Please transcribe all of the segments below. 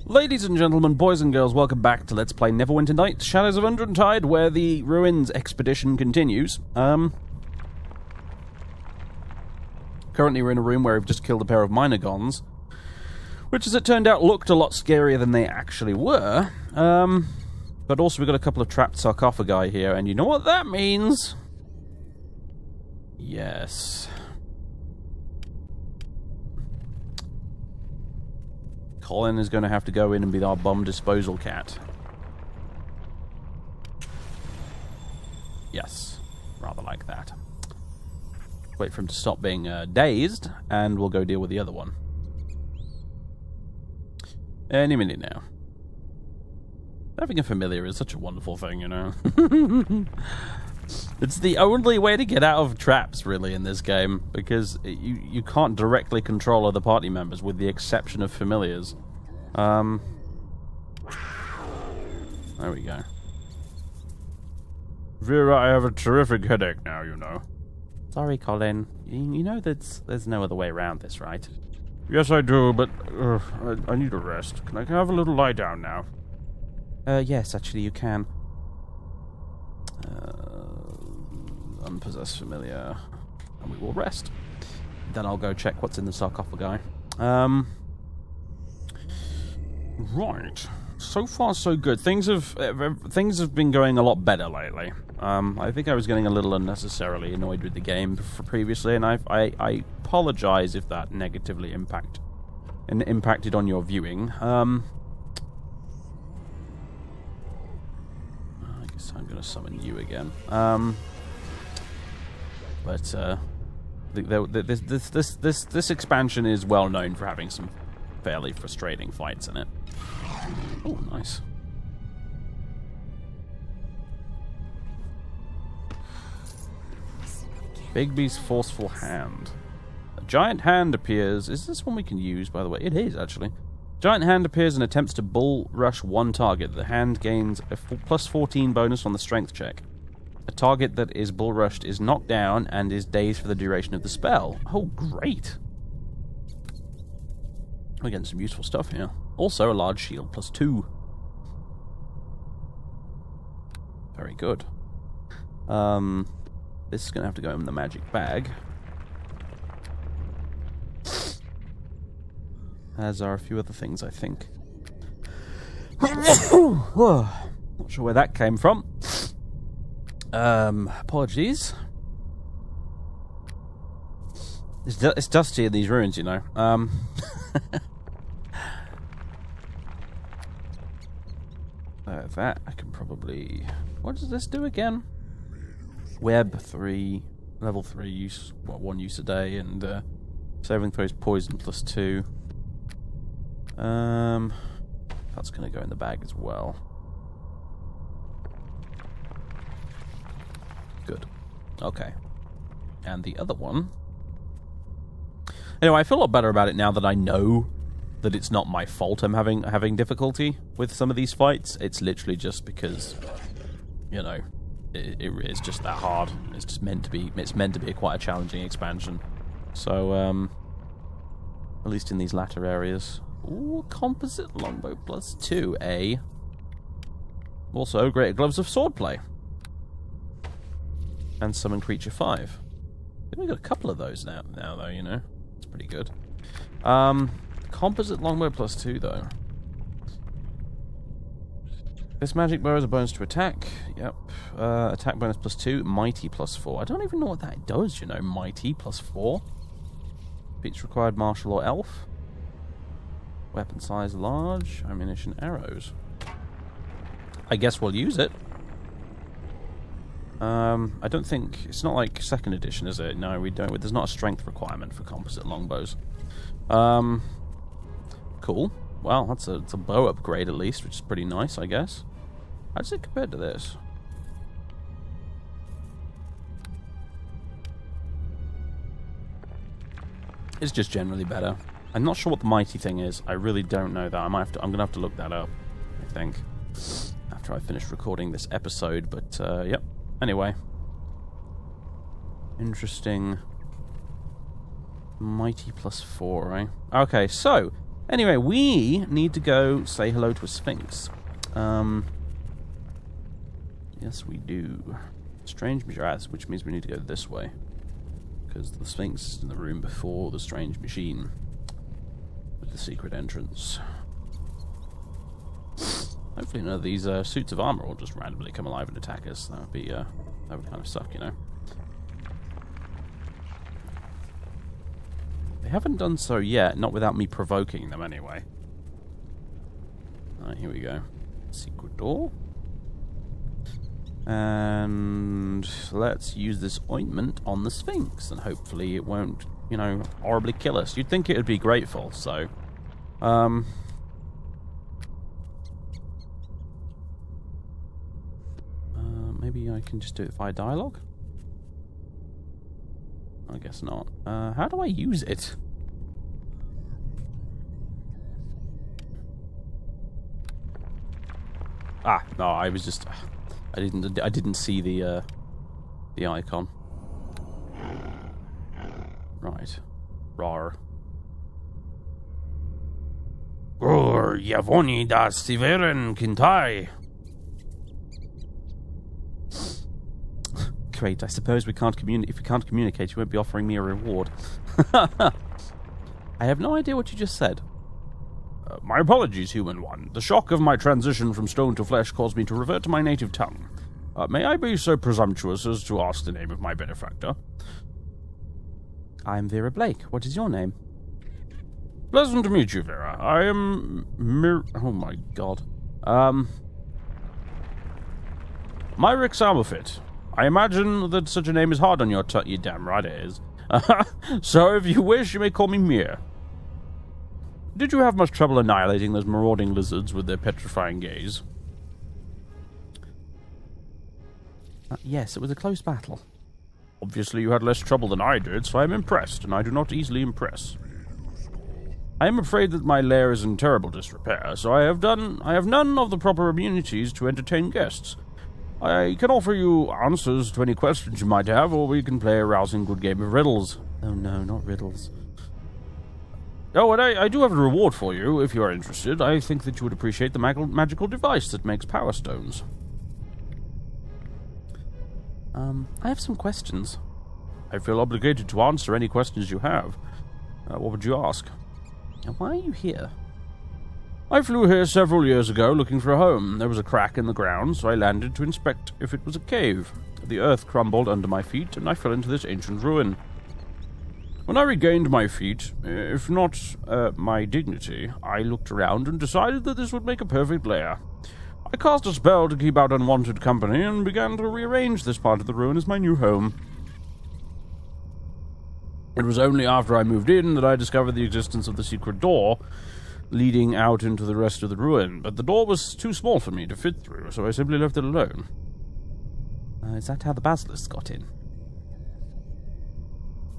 Ladies and gentlemen, boys and girls, welcome back to Let's Play Neverwinter Nights, Shadows of Undrentide, where the Ruins expedition continues. Currently we're in a room where we've just killed a pair of Minogons, which, as it turned out, looked a lot scarier than they actually were. But also we've got a couple of trapped sarcophagi here, and you know what that means? Yes. Colin is going to have to go in and be our bomb disposal cat. Yes, rather like that. Wait for him to stop being dazed, and we'll go deal with the other one. Any minute now. Having a familiar is such a wonderful thing, you know. It's the only way to get out of traps, really, in this game, because you can't directly control other party members, with the exception of familiars. There we go. Vera, I have a terrific headache now, you know. Sorry, Colin. You know there's no other way around this, right? Yes, I do, but I need a rest. Can I have a little lie down now? Yes, actually, you can. Unpossessed familiar, and we will rest. Then I'll go check what's in the sarcophagi. Right. So far, so good. Things have been going a lot better lately. I think I was getting a little unnecessarily annoyed with the game previously, and I apologize if that negatively impacted on your viewing. I guess I'm going to summon you again. But this expansion is well known for having some fairly frustrating fights in it. Oh, nice. Bigby's Forceful Hand. A giant hand appears. Is this one we can use, by the way? It is, actually. Giant hand appears and attempts to bull rush one target. The hand gains a plus 14 bonus on the strength check. A target that is bull rushed is knocked down and is dazed for the duration of the spell. Oh, great. We're getting some useful stuff here. Also, a large shield plus 2. Very good. This is going to have to go in the magic bag. As are a few other things, I think. Not sure where that came from. Apologies. It's dusty in these ruins, you know. That I can probably... What does this do again? Web 3, level 3 use, well, 1 use a day, and saving throws poison plus 2. That's going to go in the bag as well. Good. Okay. And the other one... Anyway, I feel a lot better about it now that I know that it's not my fault I'm having difficulty with some of these fights. It's literally just because, you know, it's just that hard. It's just meant to be. It's meant to be quite a challenging expansion. So, at least in these latter areas. Ooh, composite longbow plus 2, eh? Also, great gloves of swordplay. And summon creature 5. I think we've got a couple of those now though, you know. It's pretty good. Composite longbow plus 2, though. This magic bow is a bonus to attack. Yep. Attack bonus plus 2. Mighty plus 4. I don't even know what that does, you know. Mighty plus 4. Feats required martial or elf. Weapon size large. Ammunition arrows. I guess we'll use it. I don't think... It's not like 2nd edition, is it? No, we don't. There's not a strength requirement for composite longbows. Cool. Well, it's a bow upgrade at least, which is pretty nice, I guess. How does it compare to this? It's just generally better. I'm not sure what the mighty thing is. I really don't know that. I'm gonna have to look that up, I think, after I finish recording this episode. But yep. Anyway, interesting. Mighty plus 4, right? Okay, so Anyway, we need to go say hello to a Sphinx. Yes, we do. Strange machine, which means we need to go this way. Because the Sphinx is in the room before the strange machine. With the secret entrance. Hopefully none of these suits of armor will just randomly come alive and attack us. That would be, that would kind of suck, you know. They haven't done so yet, not without me provoking them anyway. Alright, here we go. Secret door. And let's use this ointment on the Sphinx, and hopefully it won't, you know, horribly kill us. You'd think it would be grateful, so... maybe I can just do it via dialogue? I guess not. How do I use it? Ah, no, I was just... I didn't see the icon. Right. Rar. Gror Yavoni das Siveren Kintai. Great, I suppose we can't communicate. If we can't communicate, you won't be offering me a reward. I have no idea what you just said. My apologies, human one. The shock of my transition from stone to flesh caused me to revert to my native tongue. May I be so presumptuous as to ask the name of my benefactor? I am Vera Blake. What is your name? Pleasant to meet you, Vera. I am oh my god. Myrick Samerfit. I imagine that such a name is hard on your tongue. You damn right it is. So if you wish, you may call me Mir. Did you have much trouble annihilating those marauding lizards with their petrifying gaze? Yes, it was a close battle. Obviously you had less trouble than I did, so I am impressed, and I do not easily impress. I am afraid that my lair is in terrible disrepair, so I have none of the proper immunities to entertain guests. I can offer you answers to any questions you might have, or we can play a rousing good game of riddles. Oh no, not riddles. Oh, and I do have a reward for you, if you are interested. I think that you would appreciate the magical device that makes power stones. I have some questions. I feel obligated to answer any questions you have. What would you ask? Why are you here? I flew here several years ago looking for a home. There was a crack in the ground, so I landed to inspect if it was a cave. The earth crumbled under my feet, and I fell into this ancient ruin. When I regained my feet, if not my dignity, I looked around and decided that this would make a perfect lair. I cast a spell to keep out unwanted company and began to rearrange this part of the ruin as my new home. It was only after I moved in that I discovered the existence of the secret door leading out into the rest of the ruin, but the door was too small for me to fit through, so I simply left it alone. Is that how the basilisk got in?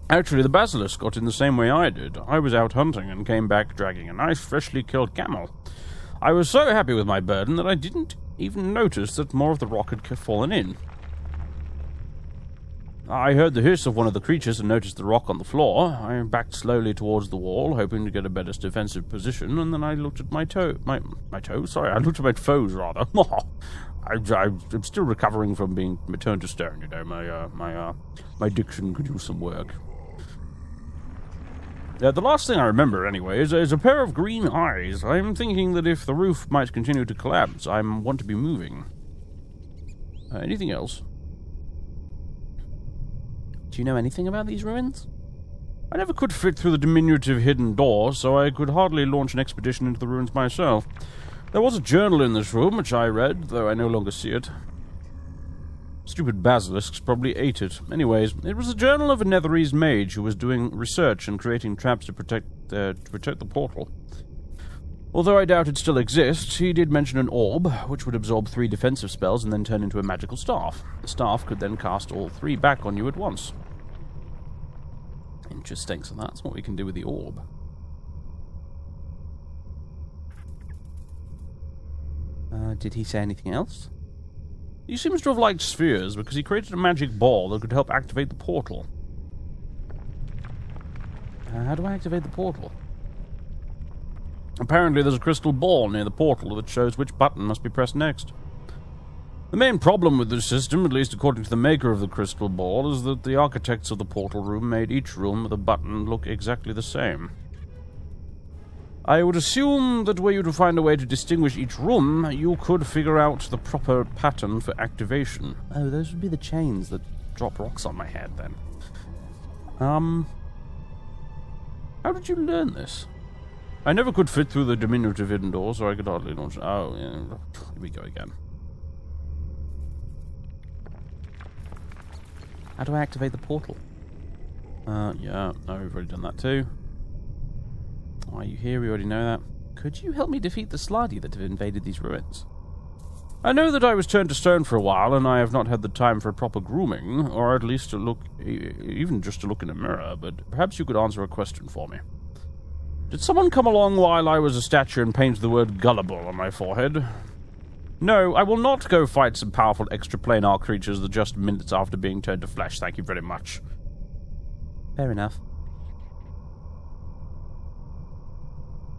Actually, the basilisk got in the same way I did. I was out hunting and came back dragging a nice, freshly killed camel. I was so happy with my burden that I didn't even notice that more of the rock had fallen in. I heard the hiss of one of the creatures and noticed the rock on the floor. I backed slowly towards the wall, hoping to get a better defensive position, and then I looked at my toe. My toe? Sorry, I looked at my foes, rather. I'm still recovering from being turned to stone, you know. My diction could use some work. The last thing I remember, anyway, is a pair of green eyes. I'm thinking that if the roof might continue to collapse, I want to be moving. Anything else? Do you know anything about these ruins? I never could fit through the diminutive hidden door, so I could hardly launch an expedition into the ruins myself. There was a journal in this room, which I read, though I no longer see it. Stupid basilisks probably ate it. Anyways, it was a journal of a Netherese mage who was doing research and creating traps to protect the portal. Although I doubt it still exists, he did mention an orb, which would absorb 3 defensive spells and then turn into a magical staff. The staff could then cast all 3 back on you at once. Interesting, so that's what we can do with the orb. Did he say anything else? He seems to have liked spheres because he created a magic ball that could help activate the portal. How do I activate the portal? Apparently there's a crystal ball near the portal that shows which button must be pressed next. The main problem with this system, at least according to the maker of the crystal ball, is that the architects of the portal room made each room with a button look exactly the same. I would assume that were you to find a way to distinguish each room, you could figure out the proper pattern for activation. Oh, those would be the chains that drop rocks on my head, then. How did you learn this? I never could fit through the diminutive hidden door, so I could hardly launch... Oh, yeah. Here we go again. How do I activate the portal? Yeah, no, we've already done that too. Why are you here? We already know that. Could you help me defeat the Slardy that have invaded these ruins? I know that I was turned to stone for a while, and I have not had the time for a proper grooming, or at least to look, even just to look in a mirror, but perhaps you could answer a question for me. Did someone come along while I was a statue and paint the word gullible on my forehead? No, I will not go fight some powerful extraplanar creatures the just minutes after being turned to flesh, thank you very much. Fair enough.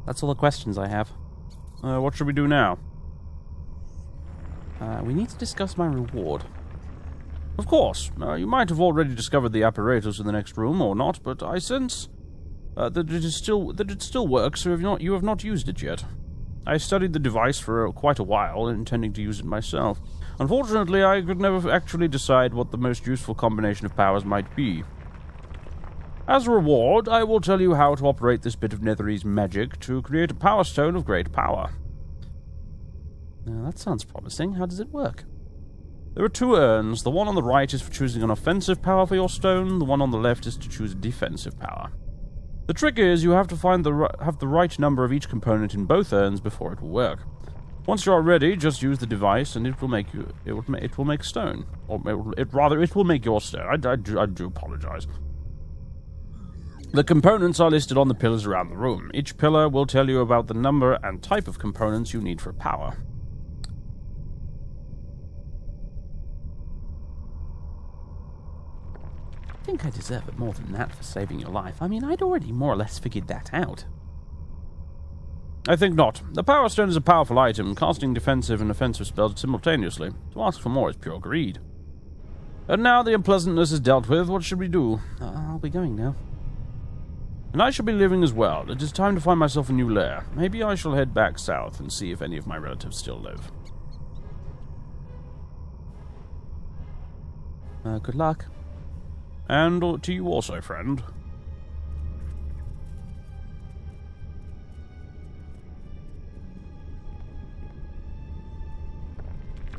That's all the questions I have. What should we do now? We need to discuss my reward. Of course. You might have already discovered the apparatus in the next room, or not, but I sense that it still works, so you have not used it yet. I studied the device for quite a while, intending to use it myself. Unfortunately, I could never actually decide what the most useful combination of powers might be. As a reward, I will tell you how to operate this bit of Netherese magic to create a power stone of great power. Now, that sounds promising. How does it work? There are 2 urns. The one on the right is for choosing an offensive power for your stone. The one on the left is to choose a defensive power. The trick is you have to have the right number of each component in both urns before it will work. Once you are ready, just use the device, and it will make stone, or it will make your stone. I do apologize. The components are listed on the pillars around the room. Each pillar will tell you about the number and type of components you need for power. I think I deserve it more than that for saving your life. I mean, I'd already more or less figured that out. I think not. The Power Stone is a powerful item, casting defensive and offensive spells simultaneously. To ask for more is pure greed. And now the unpleasantness is dealt with, what should we do? I'll be going now. And I shall be living as well. It is time to find myself a new lair. Maybe I shall head back south and see if any of my relatives still live. Good luck. And to you also, friend.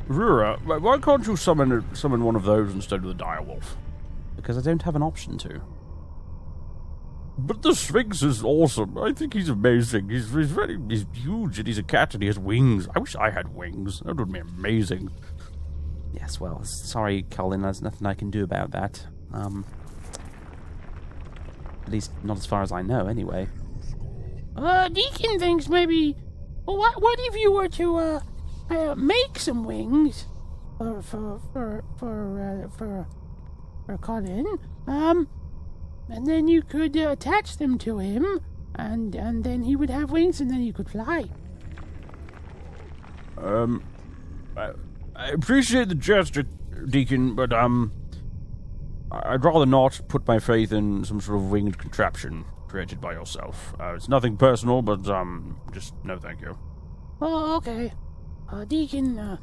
Rura, why can't you summon one of those instead of the direwolf? Because I don't have an option to. But the Sphinx is awesome. I think he's amazing. He's huge, and he's a cat, and he has wings. I wish I had wings. That would be amazing. Yes, well, sorry, Colin. There's nothing I can do about that. At least not as far as I know, anyway. Deacon thinks maybe... Well, what if you were to, make some wings for Colin, and then you could attach them to him, and then he would have wings, and then he could fly. I appreciate the gesture, Deacon, but, I'd rather not put my faith in some sort of winged contraption created by yourself. It's nothing personal, but, just no thank you. Oh, okay. Deacon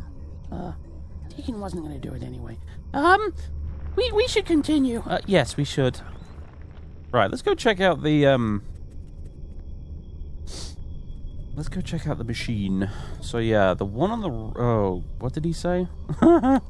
wasn't gonna do it anyway. We should continue. Yes, we should. Right, let's go check out the, let's go check out the machine. So, yeah, the one on the... Oh, what did he say? The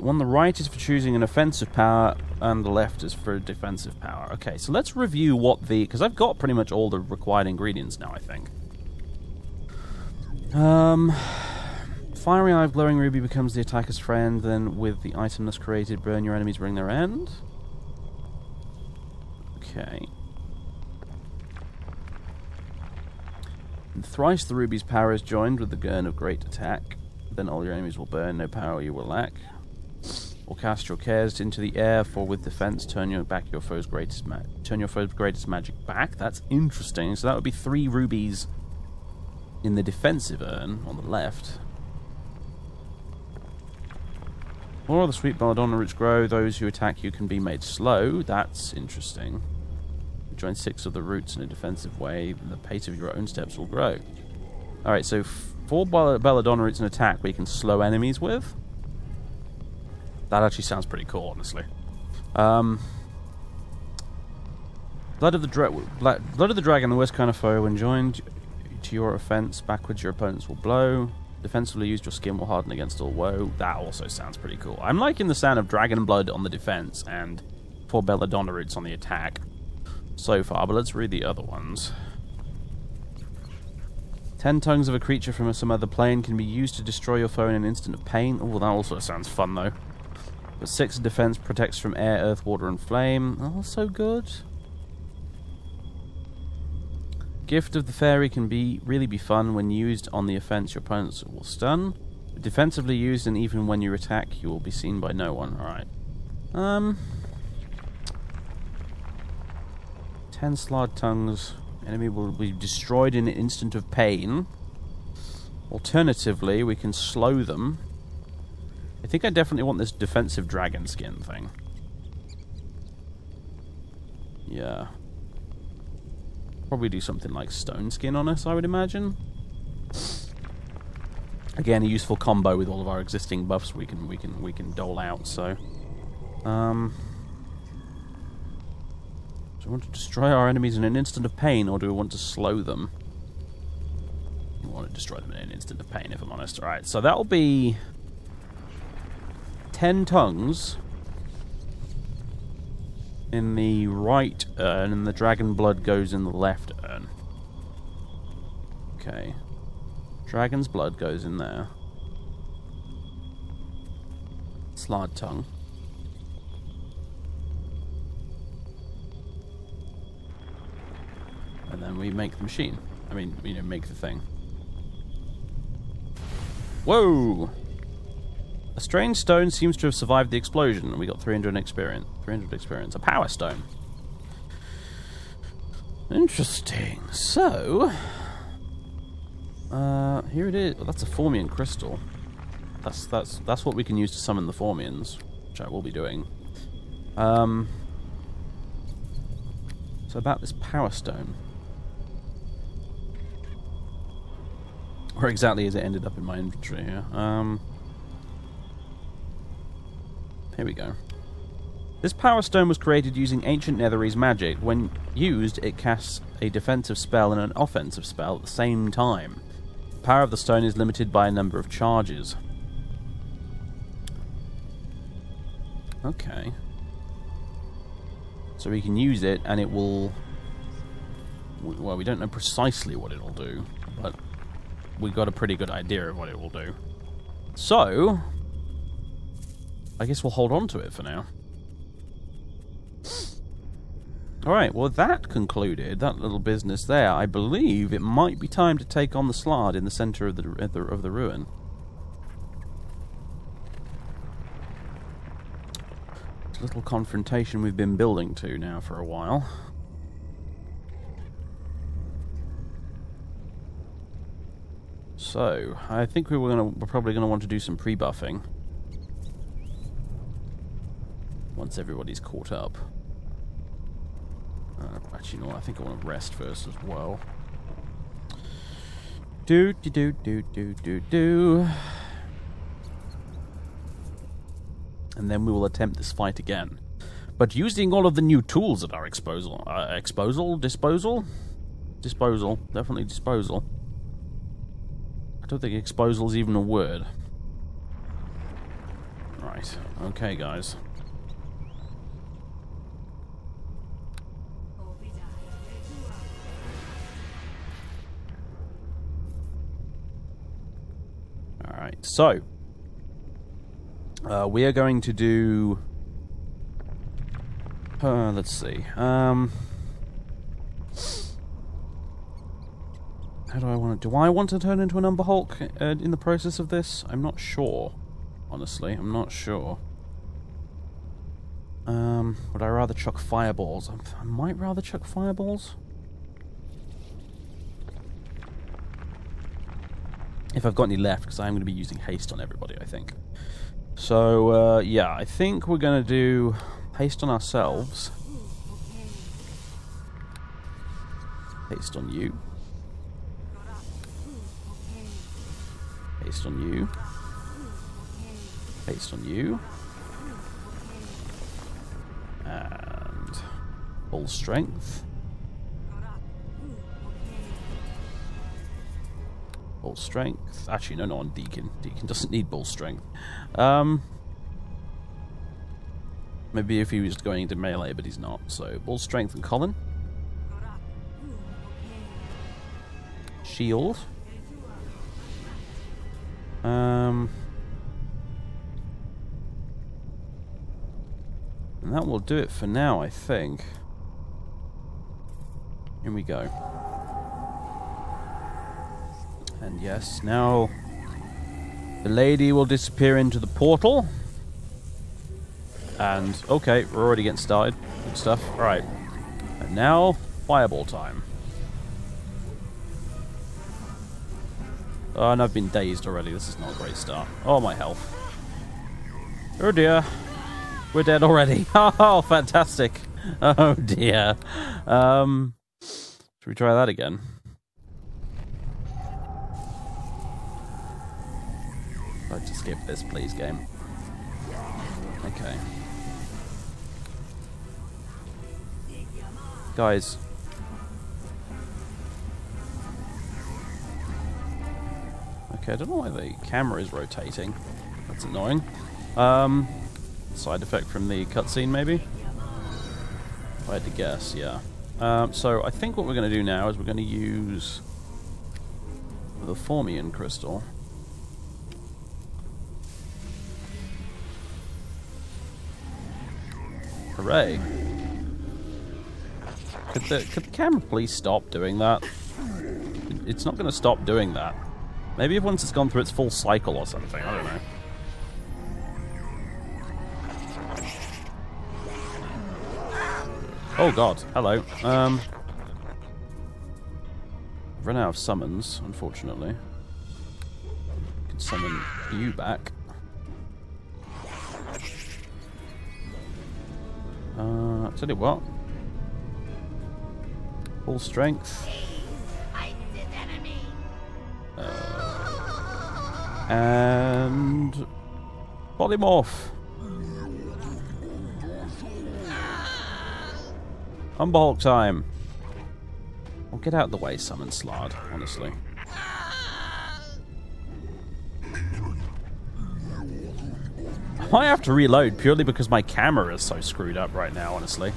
one on the right is for choosing an offensive power, and the left is for a defensive power. Okay, so let's review what the... Because I've got pretty much all the required ingredients now, I think. Fiery Eye of Glowing Ruby becomes the attacker's friend, then with the item that's created, burn your enemies, bring their end. Okay. And thrice the ruby's power is joined with the Gurn of Great Attack. Then all your enemies will burn, no power you will lack. or cast your cares into the air, for with defense, turn your foe's greatest magic back. That's interesting. So that would be 3 rubies in the defensive urn on the left. Or the sweet belladonna roots grow. Those who attack you can be made slow. That's interesting. Join 6 of the roots in a defensive way, and the pace of your own steps will grow. Alright, so 4 belladonna roots in attack we can slow enemies with. That actually sounds pretty cool, honestly. Blood of the Dragon, the worst kind of foe. When joined to your offense, backwards your opponents will blow. Defensively used, your skin will harden against all woe. That also sounds pretty cool. I'm liking the sound of dragon blood on the defense and 4 belladonna roots on the attack so far, but let's read the other ones. 10 tongues of a creature from some other plane can be used to destroy your foe in an instant of pain. Oh, that also sounds fun, though. But 6 defense protects from air, earth, water, and flame. Also good. Gift of the Fairy can really be fun. When used on the offense, your opponents will stun. But defensively used, and even when you attack, you will be seen by no one. Alright. 10 slard tongues. Enemy will be destroyed in an instant of pain. Alternatively, we can slow them. I think I definitely want this defensive dragon skin thing. Yeah. Probably do something like stone skin on us, I would imagine. Again, a useful combo with all of our existing buffs we can dole out. So, do we want to destroy our enemies in an instant of pain, or do we want to slow them? We want to destroy them in an instant of pain, if I'm honest. All right, so that'll be 10 tongues in the right urn, and the dragon blood goes in the left urn. Okay. Dragon's blood goes in there. Slard tongue. And then we make the machine. I mean, you know, make the thing. Whoa! A strange stone seems to have survived the explosion, and we got 300 experience. 300 experience. A power stone. Interesting. So, here it is. Oh, that's a Formian crystal. That's what we can use to summon the Formians, which I will be doing. So about this power stone. Where exactly has it ended up in my inventory here? Here we go. This power stone was created using ancient Netherese magic. When used, it casts a defensive spell and an offensive spell at the same time. The power of the stone is limited by a number of charges. Okay. So we can use it, and it will... Well, we don't know precisely what it'll do, but we got a pretty good idea of what it will do. So, I guess we'll hold on to it for now. Alright, well that concluded that little business there. I believe it might be time to take on the Slard in the centre of the ruin. It's a little confrontation we've been building to now for a while. So, I think we're probably going to want to do some pre-buffing once everybody's caught up. Actually, no, I think I want to rest first as well. Do. And then we will attempt this fight again. But using all of the new tools at our disposal. Disposal. Definitely disposal. I don't think exposal is even a word. Right. Okay, guys. Alright, so we are going to do let's see. How do I want to... Do I want to turn into an Umber Hulk in the process of this? I'm not sure. Honestly, I'm not sure. Would I rather chuck fireballs? I might rather chuck fireballs. If I've got any left, because I'm going to be using haste on everybody, I think. So, yeah, I think we're going to do haste on ourselves. Haste on you. Haste on you. Haste on you. And full strength. Bull strength. Actually, no, on Deacon. Deacon doesn't need bull strength. Maybe if he was going into melee, but he's not. So, bull strength and Colin. Shield. And that will do it for now, I think. Here we go. And yes, now the lady will disappear into the portal. And, okay, we're already getting started. Good stuff. Alright. And now, fireball time. Oh, and I've been dazed already. This is not a great start. Oh, my health. Oh, dear. We're dead already. Oh, fantastic. Oh, dear. Should we try that again? I'd like to skip this, please, game. Okay. Guys. Okay, I don't know why the camera is rotating. That's annoying. Side effect from the cutscene, maybe? If I had to guess, yeah. So I think what we're going to do now is we're going to use the Formian crystal. Hooray. Could the camera please stop doing that? It's not going to stop doing that. Maybe if once it's gone through its full cycle or something, I don't know. Oh god, hello. I've run out of summons, unfortunately. I can summon you back. Tell you what. Full strength. And polymorph. Humberhulk time. Well, get out of the way, summon Slard, honestly. I might have to reload purely because my camera is so screwed up right now, honestly.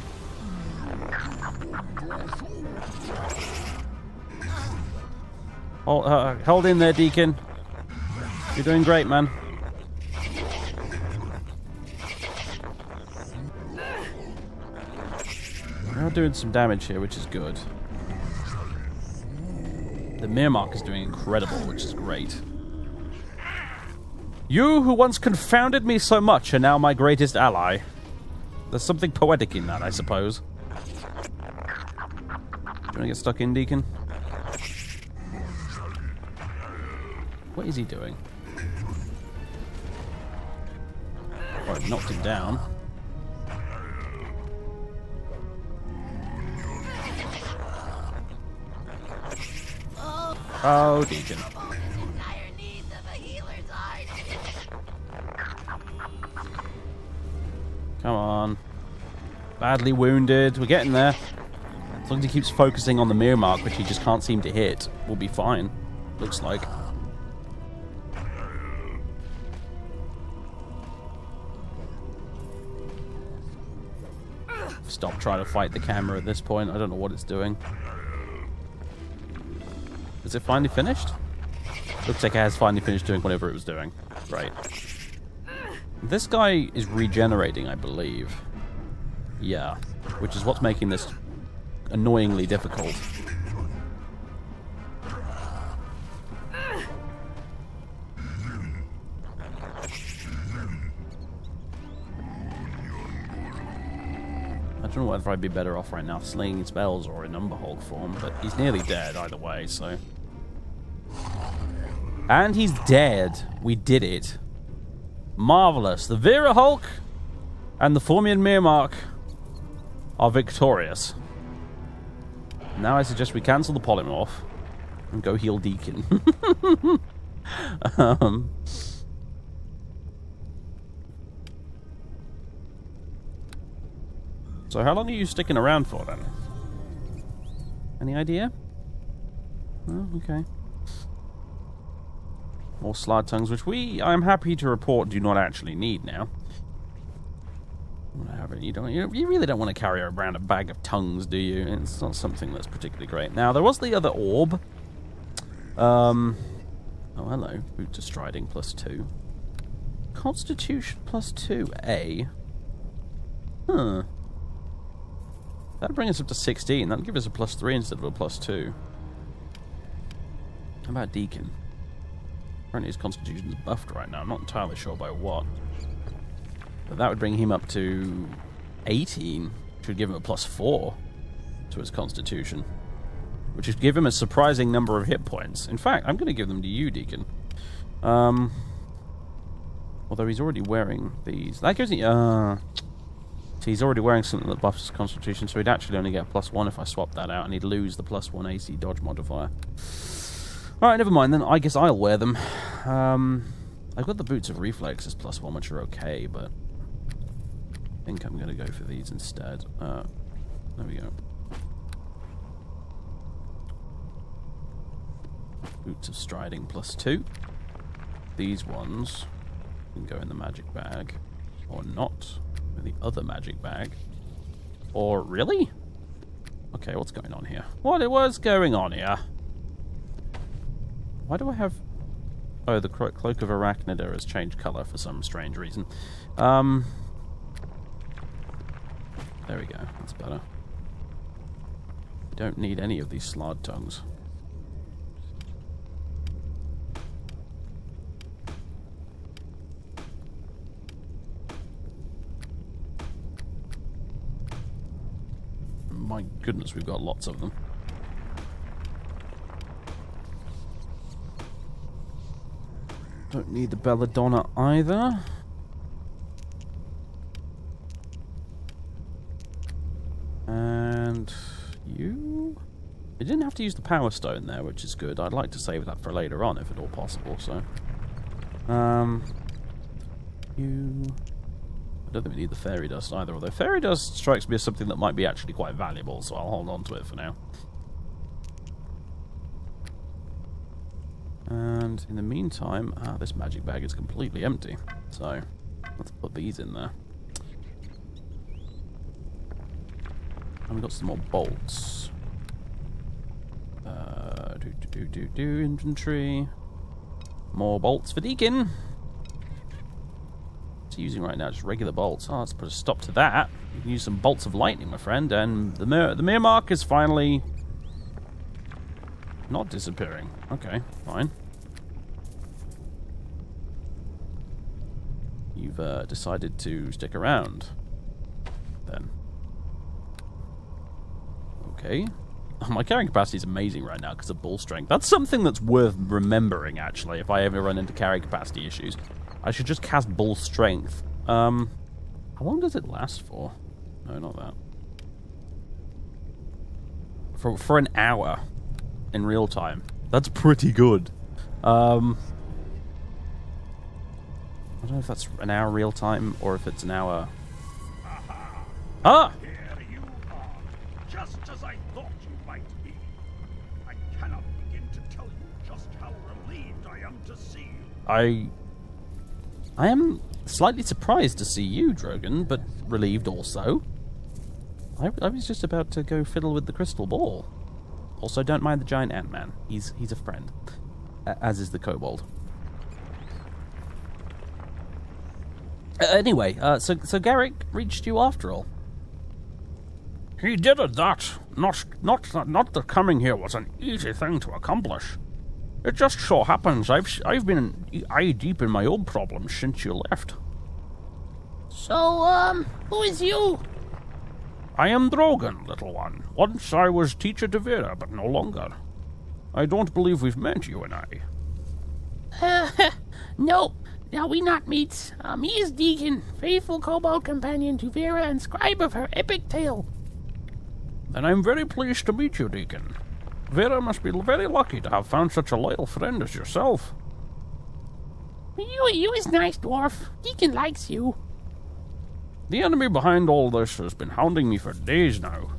Hold in there, Deacon. You're doing great, man. We're doing some damage here, which is good. The Mirmark is doing incredible, which is great. You who once confounded me so much are now my greatest ally. There's something poetic in that, I suppose. Do you want to get stuck in, Deacon? What is he doing? Oh, I knocked him down. Oh, Deacon. Come on. Badly wounded. We're getting there. As long as he keeps focusing on the Mirmark, which he just can't seem to hit, we'll be fine. Looks like. Stop trying to fight the camera at this point. I don't know what it's doing. Is it finally finished? Looks like it has finally finished doing whatever it was doing. Right. This guy is regenerating, I believe. Yeah. Which is what's making this annoyingly difficult. I don't know whether I'd be better off right now slinging spells or in Umber Hulk form, but he's nearly dead either way, so... And he's dead. We did it. Marvelous. The Vera Hulk and the Formian Mirmark are victorious. Now I suggest we cancel the polymorph and go heal Deacon. So how long are you sticking around for then? Any idea? Oh, okay. More slard tongues, which I'm happy to report, do not actually need now. You really don't want to carry around a bag of tongues, do you? It's not something that's particularly great. Now, there was the other orb. Oh, hello. Boot to striding +2. Constitution +2A. Huh. That'd bring us up to 16. That'd give us a +3 instead of a +2. How about Deacon? Apparently his constitution's buffed right now. I'm not entirely sure by what. But that would bring him up to 18. Which would give him a +4 to his constitution. Which would give him a surprising number of hit points. In fact, I'm going to give them to you, Deacon. Although he's already wearing these. That gives me... he's already wearing something that buffs his constitution, so he'd actually only get a +1 if I swapped that out, and he'd lose the +1 AC dodge modifier. Alright, never mind then. I guess I'll wear them. I've got the boots of reflexes +1, which are okay, but I think I'm going to go for these instead. There we go. Boots of striding +2. These ones can go in the magic bag, or not. The other magic bag. Or really? Okay, what's going on here? What was going on here? Why do I have... Oh, the Cloak of Arachnida has changed colour for some strange reason. There we go. That's better. Don't need any of these slard tongues. My goodness, we've got lots of them. Don't need the Belladonna either. And you... I didn't have to use the Power Stone there, which is good. I'd like to save that for later on, if at all possible, so... You... I don't think we need the Fairy Dust either, although Fairy Dust strikes me as something that might be actually quite valuable, so I'll hold on to it for now. And in the meantime, this magic bag is completely empty, so let's put these in there. And we've got some more bolts. Inventory. More bolts for Deacon. Using right now just regular bolts. Oh, let's put a stop to that. You can use some bolts of lightning, my friend, and the Mirmark is finally not disappearing. Okay, fine. You've decided to stick around, then. Okay. Oh, my carrying capacity is amazing right now because of bull strength. That's something that's worth remembering, actually, if I ever run into carrying capacity issues. I should just cast Bull Strength. How long does it last for? No, not that. For an hour in real time. That's pretty good. I don't know if that's an hour real time or if it's an hour... Ah! Here you are, just as I thought you might be. I cannot begin to tell you just how relieved I am to see you. I am slightly surprised to see you, Drogon, but relieved also. I was just about to go fiddle with the crystal ball. Also, don't mind the giant Ant-Man. He's a friend. As is the kobold. Anyway, so Garrick reached you after all. He did it, that. Not that coming here was an easy thing to accomplish. It just so happens I've been eye deep in my own problems since you left. So, who is you? I am Drogon, little one. Once I was teacher to Vera, but no longer. I don't believe we've met, you and I. No, we not meets. He is Deacon, faithful kobold companion to Vera and scribe of her epic tale. Then I'm very pleased to meet you, Deacon. Vera must be very lucky to have found such a loyal friend as yourself. You is nice, dwarf. Deacon likes you. The enemy behind all this has been hounding me for days now.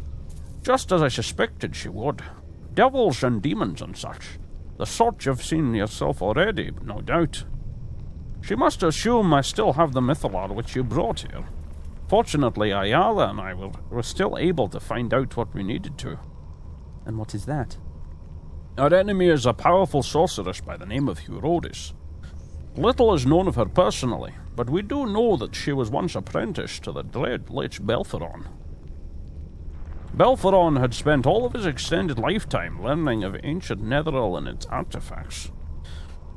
Just as I suspected she would. Devils and demons and such. The sort you've seen yourself already, no doubt. She must assume I still have the Mythallar which you brought here. Fortunately, Ayala and I were still able to find out what we needed to. And what is that? Our enemy is a powerful sorceress by the name of Hurodis. Little is known of her personally, but we do know that she was once apprenticed to the dread Lich Belferon. Belferon had spent all of his extended lifetime learning of ancient Netheril and its artifacts,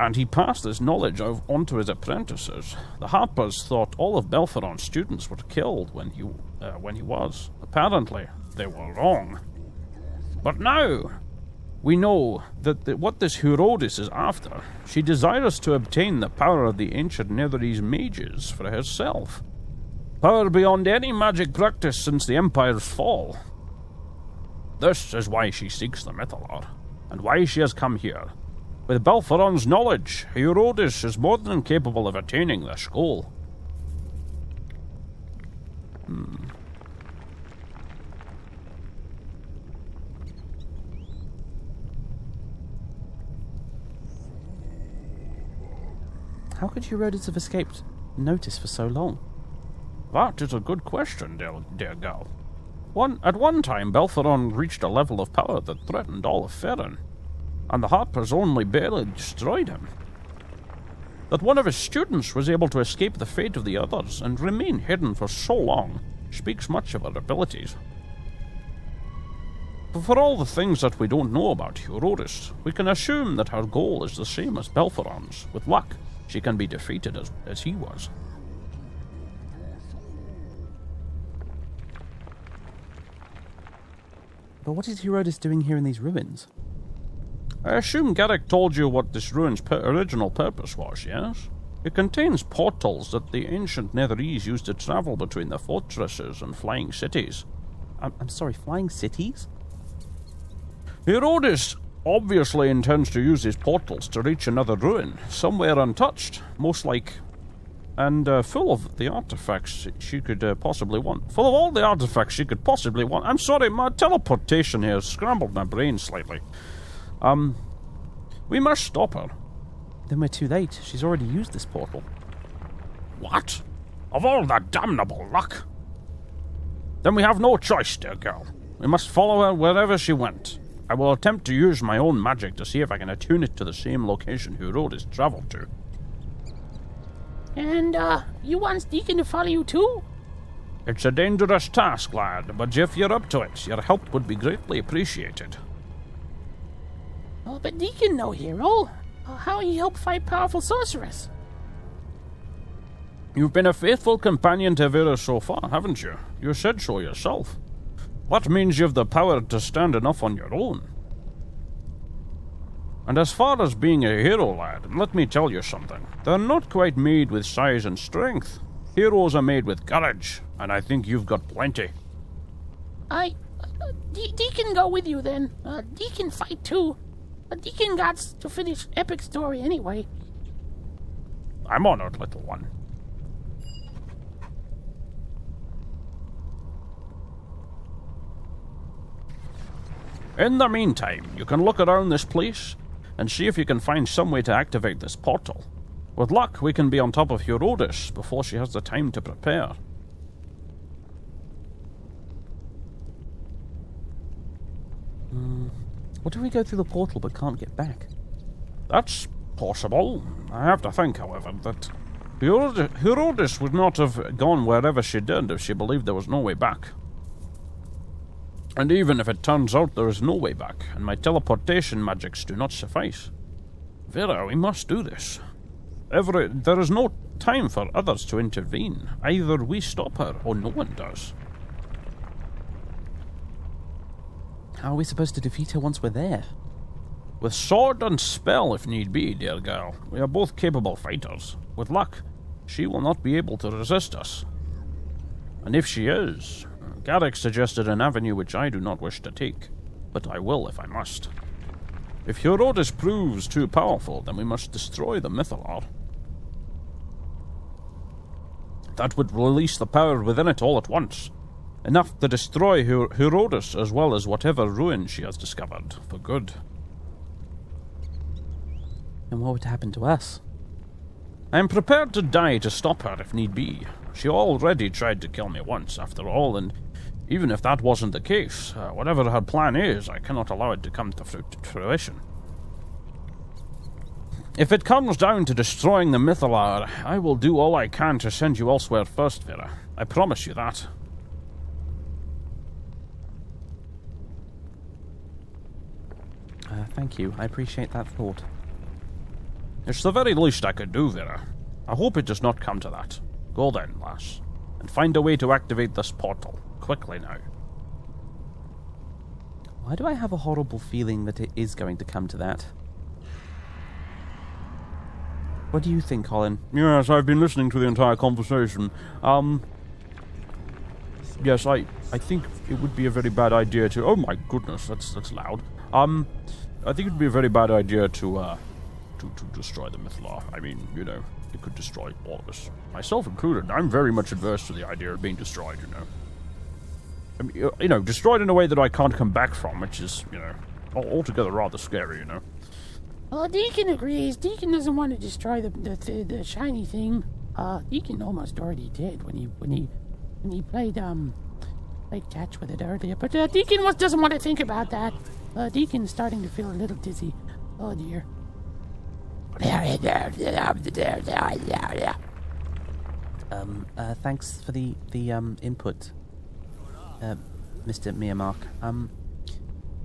and he passed this knowledge on to his apprentices. The Harpers thought all of Belferon's students were killed when he was. Apparently, they were wrong. But now, we know that what this Hurodis is after. She desires to obtain the power of the ancient Netherese mages for herself. Power beyond any magic practice since the Empire's fall. This is why she seeks the Mythallar, and why she has come here. With Belferon's knowledge, Hurodis is more than capable of attaining this goal. How could Hurodis have escaped notice for so long? That is a good question, dear girl. At one time, Belferon reached a level of power that threatened all of Ferran, and the Harpers only barely destroyed him. That one of his students was able to escape the fate of the others and remain hidden for so long speaks much of her abilities. But for all the things that we don't know about Hurodis, we can assume that her goal is the same as Belferon's. With luck, she can be defeated as he was. But what is Hurodis doing here in these ruins? I assume Garrick told you what this ruin's original purpose was, yes? It contains portals that the ancient Netherese used to travel between the fortresses and flying cities. I'm sorry, flying cities? Hurodis obviously intends to use these portals to reach another ruin, somewhere untouched, most like, and full of the artifacts she could possibly want. Full of all the artifacts she could possibly want. I'm sorry, my teleportation here scrambled my brain slightly. We must stop her. Then we're too late. She's already used this portal. What? Of all that damnable luck? Then we have no choice, dear girl. We must follow her wherever she went. I will attempt to use my own magic to see if I can attune it to the same location Hurodis traveled to. And, you want Deacon to follow you too? It's a dangerous task, lad, but if you're up to it, your help would be greatly appreciated. Oh, but Deacon no hero. How he help fight powerful sorceress? You've been a faithful companion to Vera so far, haven't you? You said so yourself. That means you've the power to stand enough on your own. And as far as being a hero, lad, let me tell you something. They're not quite made with size and strength. Heroes are made with courage, and I think you've got plenty. Deacon go with you then. Deacon fight too. Deacon got to finish epic story anyway. I'm honored, little one. In the meantime, you can look around this place and see if you can find some way to activate this portal. With luck, we can be on top of Hurodis before she has the time to prepare. What if we go through the portal but can't get back? That's possible. I have to think, however, that Hurodis would not have gone wherever she did if she believed there was no way back. And even if it turns out there is no way back, and my teleportation magics do not suffice, Vera, we must do this. There is no time for others to intervene. Either we stop her, or no one does. How are we supposed to defeat her once we're there? With sword and spell, if need be, dear girl. We are both capable fighters. With luck, she will not be able to resist us. And if she is, Garrick suggested an avenue which I do not wish to take, but I will if I must. If Herodes proves too powerful, then we must destroy the Mythallar. That would release the power within it all at once. Enough to destroy Herodes as well as whatever ruin she has discovered, for good. And what would happen to us? I am prepared to die to stop her if need be. She already tried to kill me once, after all, and even if that wasn't the case, whatever her plan is, I cannot allow it to come to fruition. If it comes down to destroying the Mythallar, I will do all I can to send you elsewhere first, Vera. I promise you that. Thank you. I appreciate that thought. It's the very least I could do, Vera. I hope it does not come to that. Go then, lass, and find a way to activate this portal. Quickly now. Why do I have a horrible feeling that it is going to come to that? What do you think, Colin? Yes, I've been listening to the entire conversation. Yes, I think it would be a very bad idea to... Oh my goodness, that's loud. I think it would be a very bad idea to destroy the Mythallar. I mean, you know, it could destroy all of us. Myself included. I'm very much adverse to the idea of being destroyed, you know. I mean, you know, destroyed in a way that I can't come back from, which is, you know, altogether rather scary, you know. Well, Deacon agrees. Deacon doesn't want to destroy the shiny thing. Deacon almost already did when he played catch with it earlier. But Deacon doesn't want to think about that. Deacon's starting to feel a little dizzy. Oh dear. Thanks for the input, Mr. Miyamak.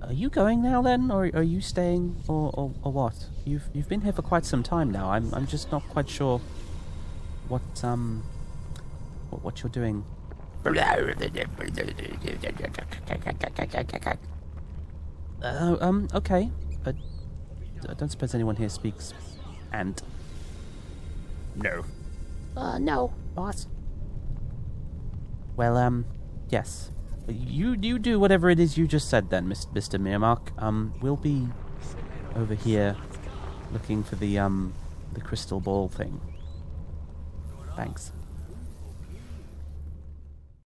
Are you going now then, or are you staying, or what? You've been here for quite some time now. I'm just not quite sure what you're doing. Okay. I don't suppose anyone here speaks Ant. No. No, boss. Well, yes. You do whatever it is you just said then, Mr. Miyamak. We'll be over here looking for the crystal ball thing. Thanks.